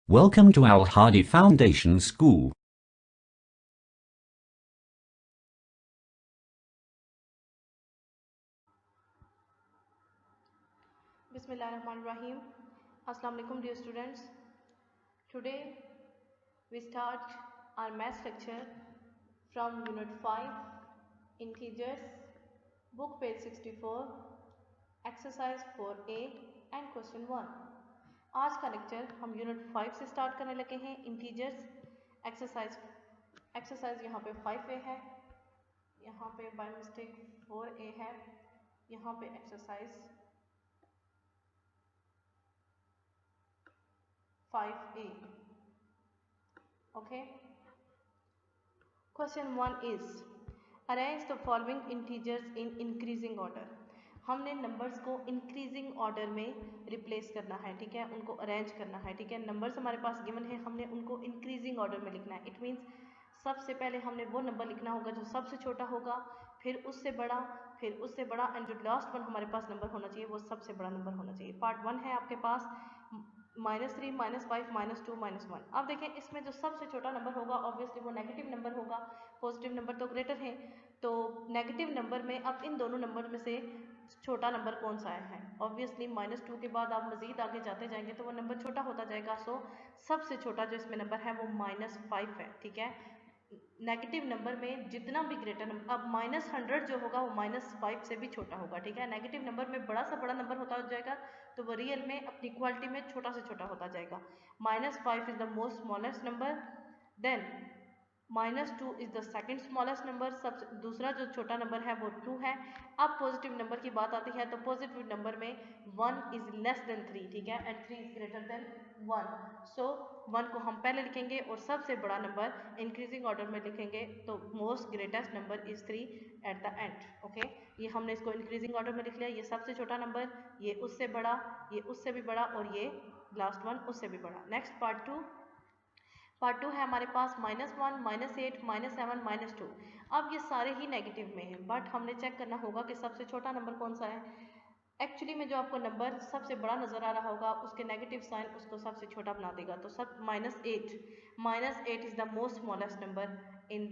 Welcome to Al Hadi Foundation School. Bismillahirrahmanirrahim. Assalamu alaikum dear students. Today we start our maths lecture from unit 5 integers, book page 64, exercise 4a and question 1. आज का lecture हम unit 5 से start करने लगे हैं. Integers exercise यहाँ पे 5a है, यहाँ पे बाय मिस्टेक 4a है, यहाँ पे exercise 5a. Okay. Question 1 is arrange the following integers in increasing order. हमने नंबर्स को इंक्रीजिंग ऑर्डर में रिप्लेस करना है, ठीक है, उनको अरेंज करना है, ठीक है. नंबर्स हमारे पास गिवन है, हमने उनको इंक्रीजिंग ऑर्डर में लिखना है. इट मीन्स सबसे पहले हमने वो नंबर लिखना होगा जो सबसे छोटा होगा, फिर उससे बड़ा, फिर उससे बड़ा, एंड जो लास्ट वन हमारे पास नंबर होना चाहिए वो सबसे बड़ा नंबर होना चाहिए. पार्ट 1 है आपके पास -3, -5, -2, -1. अब देखें इसमें जो सबसे छोटा नंबर होगा ऑब्वियसली वो नेगेटिव नंबर होगा, पॉजिटिव नंबर तो ग्रेटर है. तो नेगेटिव नंबर में अब इन दोनों नंबर में से छोटा नंबर कौन सा है? ऑब्वियसली -2 के बाद आप मजीद आगे जाते जाएंगे तो वो नंबर छोटा होता जाएगा. सो सबसे छोटा जो इसमें नंबर है वो -5 है, ठीक है. नेगेटिव नंबर में जितना भी ग्रेटर नंबर, अब -100 जो होगा वो -5 से भी छोटा होगा, ठीक है. नेगेटिव नंबर में बड़ा सा बड़ा नंबर होता जाएगा तो वो रियल में अपनी इक्वालिटी में छोटा से छोटा होता जाएगा. -5 is the most smallest number, then -2 is the second smallest number, सब दूसरा जो छोटा नंबर है वो 2 है. अब पॉजिटिव नंबर की बात आती है तो पॉजिटिव नंबर में 1 इज लेस देन 3, ठीक है, एंड 3 इज ग्रेटर देन 1. सो 1 को हम पहले लिखेंगे और सबसे बड़ा नंबर इंक्रीजिंग ऑर्डर में लिखेंगे, तो most greatest number is 3 at the end. Okay, ये हमने इसको इंक्रीजिंग ऑर्डर में लिख लिया. ये सबसे छोटा नंबर, ये उससे बड़ा, ये उससे भी बड़ा, और ये लास्ट वन उससे भी बड़ा. नेक्स्ट पार्ट 2 है हमारे पास -1, -8, -7, -2. अब ये सारे ही नेगेटिव में हैं, बट हमने चेक करना होगा कि सबसे छोटा नंबर कौन सा है. एक्चुअली में जो आपको नंबर सबसे बड़ा नजर आ रहा होगा उसके नेगेटिव साइन उसको सबसे छोटा बना देगा. तो सब -8 is the most smallest number in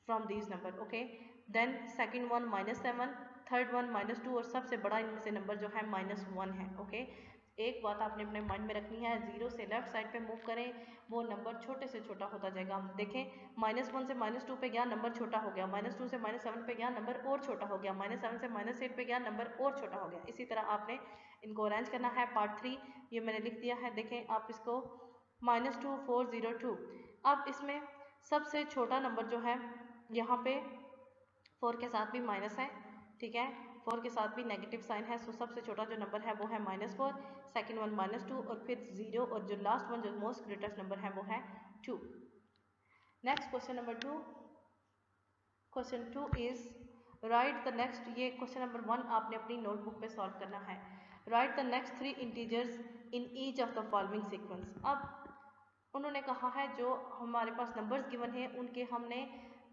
from these number. Okay, then second one -7, third one -2, और सबसे बड़ा इनमें से नंबर जो है -1 है. ओके, एक बात आपने अपने माइंड में रखनी है, 0 से लेफ्ट साइड पे मूव करें वो नंबर छोटे से छोटा होता जाएगा. हम देखें -1 से -2 पे गया नंबर छोटा हो गया, -2 से -7 पे गया नंबर और छोटा हो गया, -7 से -8 पे गया नंबर और छोटा हो गया. इसी तरह आपने इनको अरेंज करना है. पार्ट 3 ये मैंने लिख दिया है, देखें आप इसको -2, 4, 0, 2. अब इसमें सबसे छोटा नंबर जो है यहाँ पे 4 के साथ भी माइनस है, ठीक है, 4 के साथ भी नेगेटिव साइन है. सो सबसे छोटा जो नंबर है वो है -4, सेकंड वन -2, और फिर 0, और जो लास्ट वन जो मोस्ट ग्रेटेस्ट नंबर है वो है 2. Next question number 2. Question 2 is right the next, ये क्वेश्चन नंबर 1 आपने अपनी नोटबुक पे सॉल्व करना है. Right the next 3 integers in each of the following sequence. अब उन्होंने कहा है जो हमारे पास नंबर्स गिवन है उनके हमने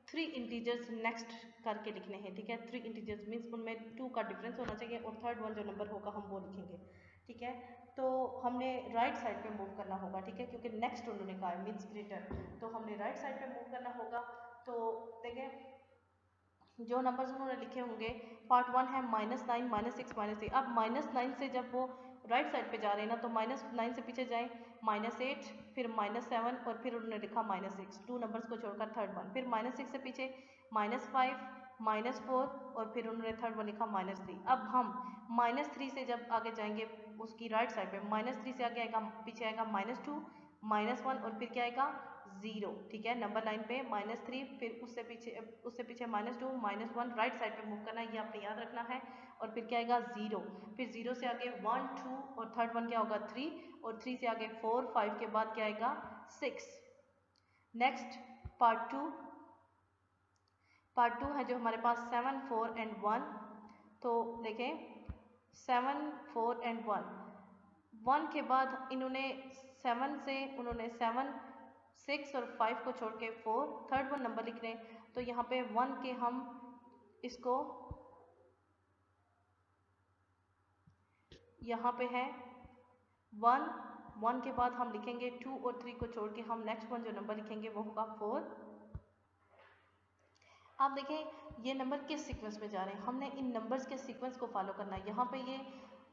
3 इंटीजर्स नेक्स्ट करके लिखने हैं, ठीक है. 3 इंटीजर्स मीन्स उनमें 2 का डिफरेंस होना चाहिए और थर्ड वन जो नंबर होगा हम वो लिखेंगे, ठीक है. तो हमने राइट साइड पे मूव करना होगा, ठीक है, क्योंकि नेक्स्ट उन्होंने कहा है मीन्स ग्रेटर, तो हमने राइट साइड पे मूव करना होगा. तो देखें जो नंबर्स उन्होंने लिखे होंगे, पार्ट 1 है -9, -6, -3. अब -9 से जब वो राइट साइड पे जा रहे हैं ना तो -9 से पीछे जाएं -8, फिर -7, और फिर उन्होंने लिखा -6, 2 नंबर्स को छोड़कर थर्ड वन, फिर -6 से पीछे -5, -4, और फिर उन्होंने थर्ड वन लिखा -3. अब हम -3 से जब आगे जाएंगे उसकी राइट साइड पे, -3 से आगे आएगा, पीछे आएगा -2, -1, और फिर क्या आएगा 0, ठीक है. नंबर लाइन पे -3, फिर उससे पीछे -2, -1, राइट साइड पे मूव करना है, ये आपने याद रखना है. और फिर क्या आएगा 0, फिर 0 से आगे 1, 2, और थर्ड वन क्या होगा 3, और 3 से आगे 4, 5 के बाद क्या आएगा 6. नेक्स्ट पार्ट 2 है जो हमारे पास 7, 4 एंड 1. तो देखें 7, 4 एंड 1 के बाद इन्होंने 7 से उन्होंने 7, 6 और 5 को छोड़ के 4 थर्ड वन नंबर लिख रहे हैं. तो यहाँ पे 1 के हम इसको यहाँ पे है 1, 1 के बाद हम लिखेंगे 2 और 3 को छोड़ के हम नेक्स्ट वन जो नंबर लिखेंगे वो होगा 4। आप देखें ये नंबर किस सीक्वेंस में जा रहे हैं, हमने इन नंबर्स के सीक्वेंस को फॉलो करना है। यहाँ पे ये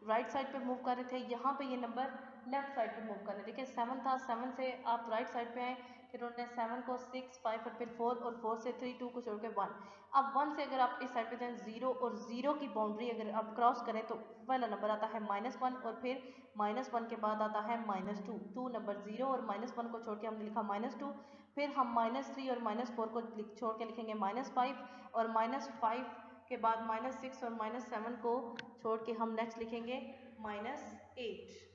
राइट साइड पे मूव कर रहे थे, यहाँ पे ये नंबर लेफ्ट साइड पे मूव कर रहे थे। देखिए 7 था, 7 से आप राइट साइड पे आए, फिर उन्होंने 7 को 6, 5 और फिर 4 और 4 से 3, 2 को छोड़ के 1। अब 1 से अगर आप इस साइड पे जाएं 0 और 0 की बाउंड्री अगर आप क्रॉस करें तो पहला नंबर आता है -1 और फिर -1 के बाद आता है -2। 2 नंबर 0 और -1 को छोड़ के हमने लिखा -2, फिर हम -3 और -4 को छोड़ के लिखेंगे -5 और -5 के बाद -6 और -7 को छोड़ के हम नेक्स्ट लिखेंगे -8।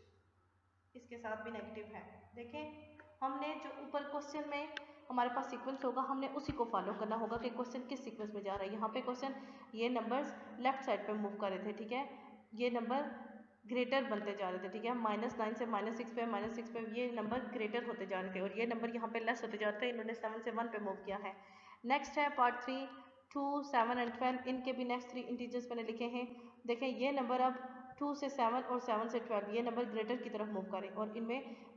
इसके साथ भी नेगेटिव है। देखें हमने जो ऊपर क्वेश्चन में हमारे पास सीक्वेंस होगा हमने उसी को फॉलो करना होगा कि क्वेश्चन किस सीक्वेंस में जा रहा है। यहाँ पे क्वेश्चन ये नंबर्स लेफ्ट साइड पे मूव कर रहे थे, ठीक है, ये नंबर ग्रेटर बनते जा रहे थे, ठीक है, -9 से -6 पे, -6 पे ये नंबर ग्रेटर होते जा रहे थे और ये नंबर यहाँ पे लेस होते जा रहे थे। इन्होंने 7 से 1 पे मूव किया है। नेक्स्ट है पार्ट 3, 2, 7 एंड 12, इनके भी नेक्स्ट 3 इंटीजर्स मैंने लिखे हैं। देखें ये नंबर अब 2 से 7 और 7 से 12 ये नंबर ग्रेटर की तरफ मूव करें और इनमें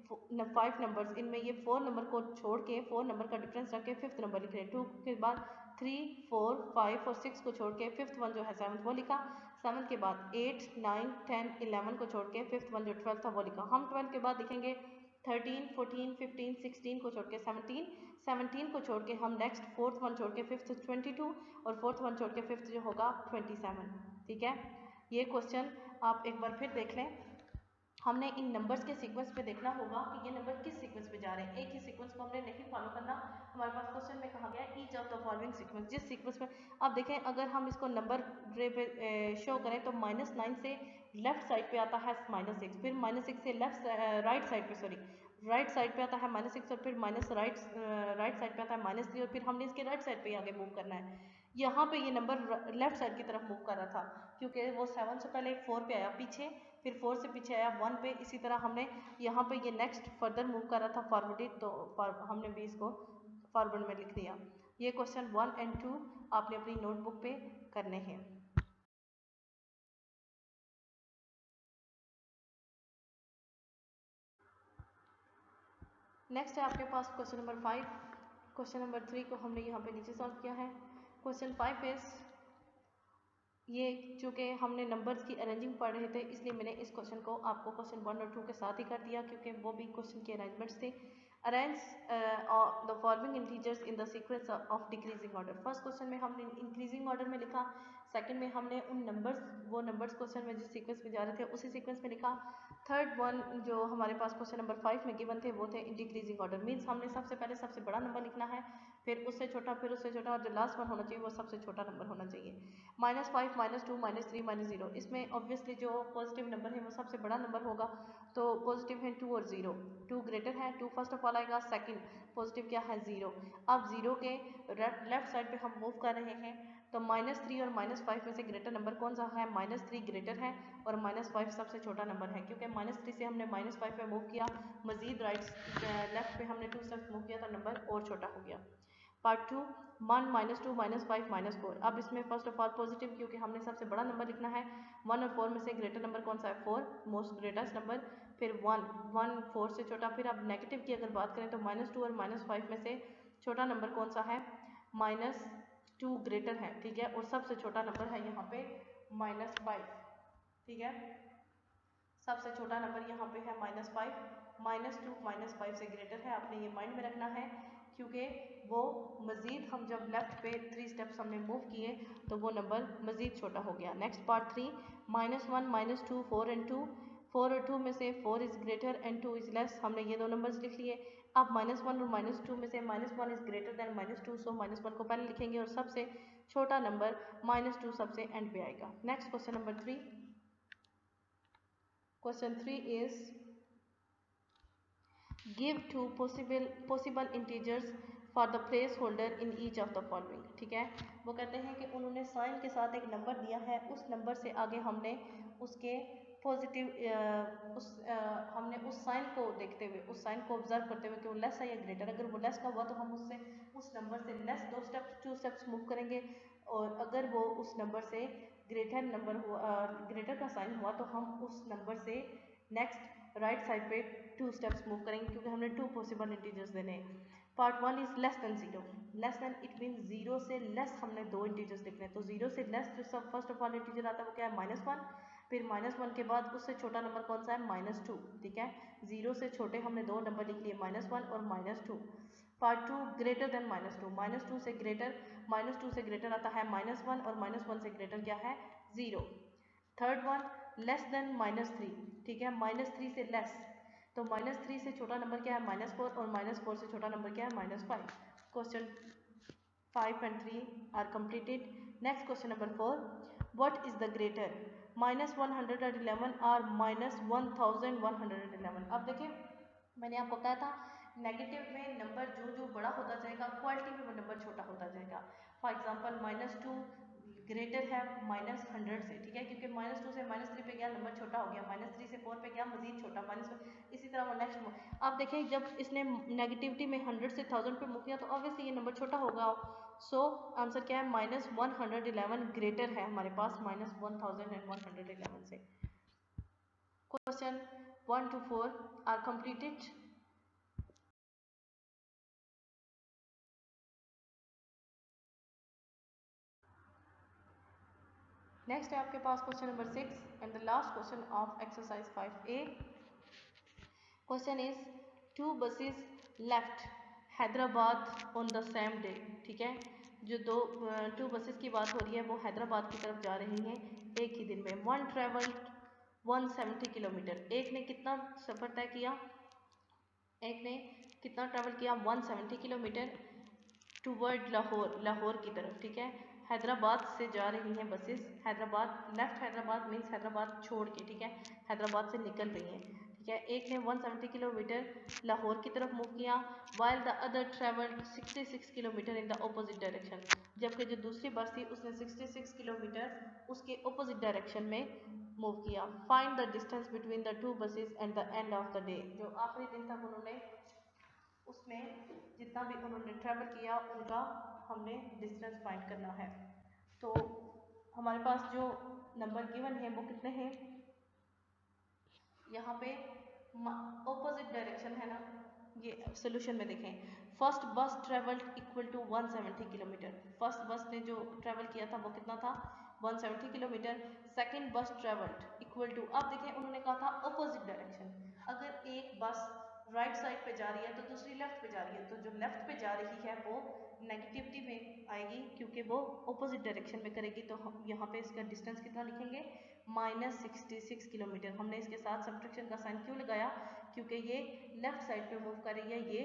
5 नंबर्स, इनमें ये 4 नंबर को छोड़ के 4 नंबर का डिफरेंस रख के 5th नंबर लिख रहे हैं। 2 के बाद 3, 4, 5 और 6 को छोड़ के 5th वन जो है 7th वो लिखा। 7 के बाद 8, 9, 10, 11 को छोड़ के 5th वन जो 12 था वो लिखा। हम 12 के बाद लिखेंगे 13, 14, 15, 16 को छोड़ के 17, 17 को छोड़ के हम नेक्स्ट 4th वन छोड़ के 5th 22 और 4th वन छोड़ के 5th जो होगा 27, ठीक है। ये क्वेश्चन आप एक बार फिर देख लें। हमने इन नंबर्स के सीक्वेंस पे देखना होगा कि ये नंबर किस सीक्वेंस में जा रहे हैं। एक ही सीक्वेंस को हमने नहीं फॉलो करना। हमारे पास क्वेश्चन में कहा गया है each of the following sequence, जिस सीक्वेंस में आप देखें अगर हम इसको नंबर रे पे शो करें तो -9 से लेफ्ट साइड पे आता है -6, फिर -6 से राइट साइड पे राइट साइड पे आता है -6 और फिर राइट साइड पे आता है -3 और फिर हमने इसके राइट साइड पे ही आगे मूव करना है। यहाँ पे ये नंबर लेफ्ट साइड की तरफ मूव कर रहा था क्योंकि वो 7 से पहले 4 पे आया पीछे, फिर 4 से पीछे आया 1 पे। इसी तरह हमने यहाँ पे ये नेक्स्ट फर्दर मूव कर रहा था फॉरवर्डेड, तो हमने भी इसको फॉरवर्ड में लिख दिया। ये क्वेश्चन 1 एंड 2 आपने अपनी नोटबुक पे करने हैं। नेक्स्ट है आपके पास क्वेश्चन नंबर 5। क्वेश्चन नंबर 3 को हमने यहाँ पे नीचे सॉल्व किया है। क्वेश्चन 5 इज ये चूँकि हमने नंबर्स की अरेंजिंग पढ़ रहे थे इसलिए मैंने इस क्वेश्चन को आपको क्वेश्चन 1 और 2 के साथ ही कर दिया क्योंकि वो भी क्वेश्चन के अरेंजमेंट्स थे। Arrange the following integers in the sequence of decreasing order. First question में हमने इंक्रीजिंग ऑर्डर में लिखा, सेकंड में हमने उन नंबर्स वो नंबर्स क्वेश्चन में जिस सीक्वेंस में जा रहे थे उसी सीक्वेंस में लिखा। थर्ड वन जो हमारे पास क्वेश्चन नंबर 5 में गिवन थे वो थे इन डिक्रीजिंग ऑर्डर, मीन्स हमने सबसे पहले सबसे बड़ा नंबर लिखना है, फिर उससे छोटा, फिर उससे छोटा और जो लास्ट वन होना चाहिए वो सबसे छोटा नंबर होना चाहिए। -5, -2, -3, -0, इसमें ऑब्वियसली जो पॉजिटिव नंबर है वो सबसे बड़ा नंबर होगा, तो पॉजिटिव है 2 और 0, 2 ग्रेटर है, 2 फर्स्ट ऑफ ऑल आएगा, सेकंड पॉजिटिव क्या है 0। अब 0 के लेफ्ट साइड पे हम मूव कर रहे हैं तो -3 और -5 में से ग्रेटर नंबर कौन सा है, -3 ग्रेटर है और -5 सबसे छोटा नंबर है क्योंकि -3 से हमने -5 पे मूव किया, मजीद लेफ्ट पे हमने 2 स्टेप्स मूव किया तो नंबर और छोटा हो गया। पार्ट 2 1, -2, -5, -4। अब इसमें फर्स्ट ऑफ ऑल पॉजिटिव क्योंकि हमने सबसे बड़ा नंबर लिखना है। 1 और 4 में से ग्रेटर नंबर कौन सा है, 4 मोस्ट ग्रेटेस्ट नंबर, फिर 1 4 से छोटा। फिर अब नेगेटिव की अगर बात करें तो -2 और -5 में से छोटा नंबर कौन सा है, -2 ग्रेटर है, ठीक है, और सबसे छोटा नंबर है यहाँ पे -5, ठीक है, सबसे छोटा नंबर यहाँ पे है -5, -2 -5 से ग्रेटर है, आपने ये माइंड में रखना है क्योंकि वो मज़ीद हम जब लेफ्ट पे 3 स्टेप्स हमने मूव किए तो वो नंबर मज़ीद छोटा हो गया। नेक्स्ट पार्ट 3 -1, -2, 4 एंड 2, 4 और 2 में से 4 is greater and 2 is less, हमने ये दो नंबर्स लिख लिए। अब -1 और -2 में से -1 इज़ ग्रेटर दैन -2, सो -1 को पहले लिखेंगे और सबसे छोटा नंबर -2 सबसे एंड पे आएगा। Next question number 3, question 3 is give 2 possible integers for the place holder in each of the following, ठीक है। वो कहते हैं कि उन्होंने साइन के साथ एक नंबर दिया है, उस नंबर से आगे हमने उसके पॉजिटिव हमने उस साइन को देखते हुए, उस साइन को ऑब्जर्व करते हुए कि वो लेस है या ग्रेटर, अगर वो लेस का हुआ तो हम उससे उस नंबर से लेस 2 स्टेप्स मूव करेंगे और अगर वो उस नंबर से ग्रेटर का साइन हुआ तो हम उस नंबर से नेक्स्ट राइट साइड पे 2 स्टेप्स मूव करेंगे क्योंकि हमने 2 पॉसिबल इंटीजर्स देने हैं। Part 1 is less than 0। Less than it mean 0 से लेस हमने 2 इंटीजर्स लिखने हैं। तो 0 से लेस जो सब फर्स्ट ऑफ ऑल इंटीजर आता है वो क्या है, -1। फिर -1 के बाद उससे छोटा नंबर कौन सा है, -2। ठीक है, 0 से छोटे हमने 2 नंबर लिख लिए, -1 और -2। Part 2 greater than -2। -2 से ग्रेटर आता है -1 और -1 से ग्रेटर क्या है, 0। Third one less than -3। ठीक है, -3 से लेस, तो -3 से छोटा नंबर क्या है, -4 और -4 से छोटा नंबर क्या है, -5। Question 5 and 3 are completed. Next question number 4. What is the greater, -111 or -1111? अब देखिए मैंने आपको कहा था नेगेटिव में नंबर जो बड़ा होता जाएगा, क्वालिटी में वो नंबर छोटा होता जाएगा। फॉर एग्जांपल -2 ग्रेटर है -100 से, ठीक है, क्योंकि -2 से -3 पे गया नंबर छोटा हो गया, -3 से 4 पे गया मजीद छोटा, इसी तरह वो नेक्स्ट। आप देखें जब इसने नेगेटिविटी में 100 से 1000 पे मूव किया तो ऑब्वियसली ये नंबर छोटा होगा। सो आंसर क्या है, -111 ग्रेटर है हमारे पास -1111 से। Question 1 to 4 are completed. Next है आपके पास question number 6 and the last question of exercise 5A। Question is 2 buses left Hyderabad on the same day. ठीक है, जो 2 buses की बात हो रही है वो हैदराबाद की तरफ जा रही हैं एक ही दिन में। One travel 170 kilometre. एक ने कितना सफ़र तय किया, एक ने कितना ट्रैवल किया, 170 किलोमीटर टूवर्ड लाहौर, लाहौर की तरफ। ठीक है, हैदराबाद से जा रही हैं buses, Hyderabad left Hyderabad means Hyderabad छोड़ के, ठीक है, हैदराबाद से निकल रही हैं। ठीक है, एक ने 170 किलोमीटर लाहौर की तरफ मूव किया, while the other travelled 66 kilometre in the opposite direction. जबकि जो दूसरी बस थी उसने 66 किलोमीटर उसके अपोजिट डायरेक्शन में मूव किया। Find the distance between the 2 buses at the end of the day. जो आखिरी दिन तक उन्होंने उसमें जितना भी उन्होंने ट्रैवल किया उनका हमने डिस्टेंस फाइंड करना है। तो हमारे पास जो नंबर गिवन है वो कितने हैं, यहाँ पे ऑपोजिट डायरेक्शन है ना, ये सोल्यूशन में देखें। First bus travelled equal to 170 kilometre. First bus ने जो ट्रैवल किया था वो कितना था, 170 किलोमीटर। सेकेंड बस ट्रेवल्ड इक्वल टू, अब देखें उन्होंने कहा था ऑपोजिट डायरेक्शन। अगर एक बस राइट साइड पे जा रही है तो दूसरी लेफ्ट पे जा रही है, तो जो लेफ्ट पे जा रही है वो नेगेटिविटी में आएगी क्योंकि वो ऑपोजिट डायरेक्शन में करेगी। तो हम यहाँ पे इसका डिस्टेंस कितना लिखेंगे, -66 किलोमीटर। हमने इसके साथ सब्ट्रैक्शन का साइन क्यों लगाया, क्योंकि ये लेफ्ट साइड पे मूव कर रही है, ये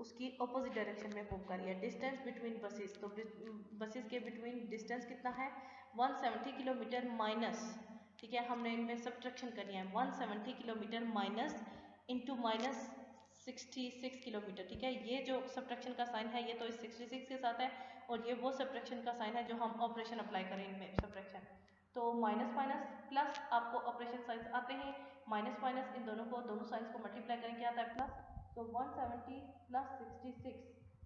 उसकी ऑपोजिट डायरेक्शन में मूव कर रही है। डिस्टेंस बिटवीन बसेस, तो बसेस के बिटवीन डिस्टेंस कितना है, 170 किलोमीटर माइनस, ठीक है, हमने इनमें सब्ट्रैक्शन करनी है, 170 किलोमीटर माइनस इंटू -66 किलोमीटर। ठीक है, ये जो सब्ट्रैक्शन का साइन है ये तो इस 66 के साथ है और ये वो सब्ट्रैक्शन का साइन है जो हम ऑपरेशन अप्लाई करें इनमें सब्ट्रैक्शन। तो माइनस माइनस प्लस, आपको ऑपरेशन साइंस आते हैं, माइनस माइनस इन दोनों को, दोनों साइंस को मल्टीप्लाई करें क्या आता है, प्लस। तो 170 प्लस 66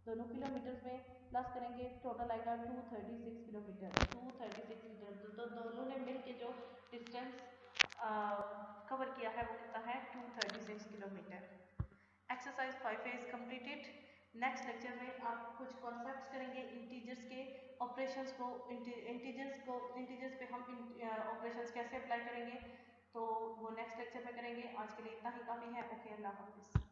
दोनों किलोमीटर्स में प्लस करेंगे, टोटल आएगा 236 किलोमीटर, 236 किलोमीटर। तो दोनों ने मिल के जो डिस्टेंस कवर किया है वो कितना है, 236 kilometre. Exercise 5A is completed. Next lecture में आप कुछ कॉन्सेप्ट्स करेंगे इंटीजर्स के, ऑपरेशंस को, इंटीजर्स पे हम ऑपरेशंस कैसे अप्लाई करेंगे, तो वो नेक्स्ट लेक्चर में करेंगे। आज के लिए इतना ही काफ़ी है। ओके, अल्लाह हाफिज़।